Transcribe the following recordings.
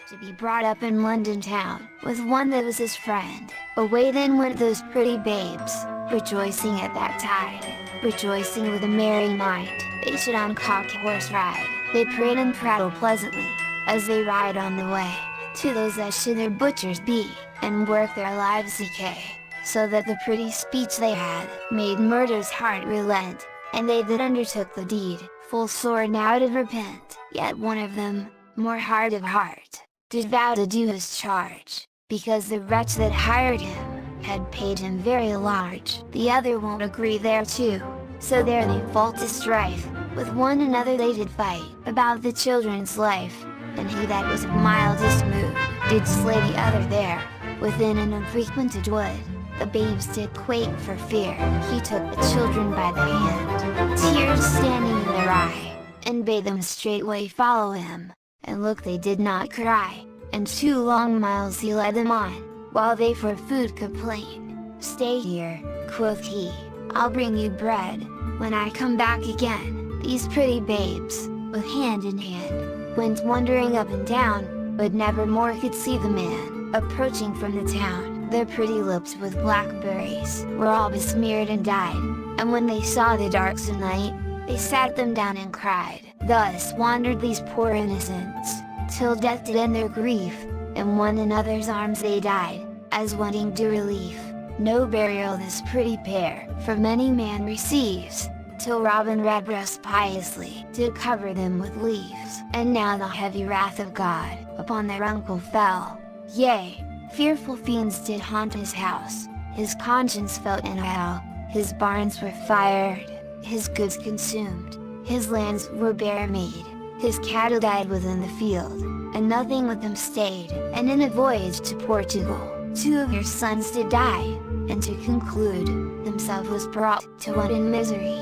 to be brought up in London town, with one that was his friend. Away then went those pretty babes, rejoicing at that tide, rejoicing with a merry mind. They should on cock horse ride, they prate and prattle pleasantly, as they ride on the way, to those that should their butchers be, and work their lives decay. So that the pretty speech they had, made murder's heart relent, and they that undertook the deed, full sore now did repent. Yet one of them, more hard of heart, did vow to do his charge, because the wretch that hired him, had paid him very large. The other won't agree thereto, so there they fall to strife, with one another they did fight, about the children's life, and he that was of mildest mood, did slay the other there, within an unfrequented wood. The babes did quake for fear, he took the children by the hand, tears standing in their eye, and bade them straightway follow him, and look they did not cry, and 2 long miles he led them on, while they for food complained. Stay here, quoth he, I'll bring you bread, when I come back again. These pretty babes, with hand in hand, went wandering up and down, but never more could see the man, approaching from the town. Their pretty lips with blackberries, were all besmeared and dyed, and when they saw the darksome night, they sat them down and cried. Thus wandered these poor innocents, till death did end their grief, in one another's arms they died, as wanting due relief. No burial this pretty pair, from any man receives, till Robin Redbreast piously did cover them with leaves. And now the heavy wrath of God, upon their uncle fell, yea, fearful fiends did haunt his house, his conscience felt in hell, his barns were fired, his goods consumed, his lands were bare made, his cattle died within the field, and nothing with them stayed. And in a voyage to Portugal, 2 of your sons did die, and to conclude, himself was brought to want in misery.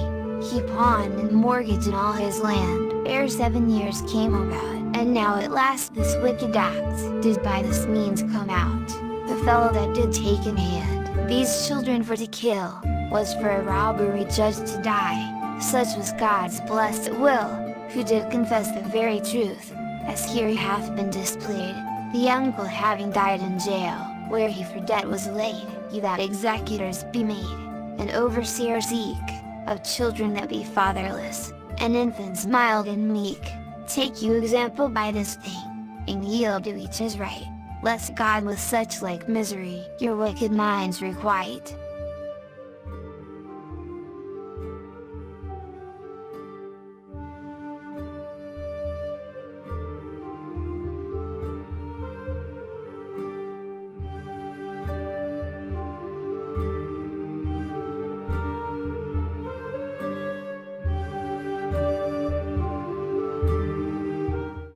He pawned and mortgaged all his land, ere 7 years came about. And now at last this wicked act did by this means come out. The fellow that did take in hand these children for to kill, was for a robbery judged to die. Such was God's blessed will, who did confess the very truth, as here hath been displayed. The uncle having died in jail, where he for debt was laid, ye that executors be made, and overseers eke, of children that be fatherless, and infants mild and meek. Take you example by this thing, and yield to each his right, lest God with such like misery your wicked minds requite.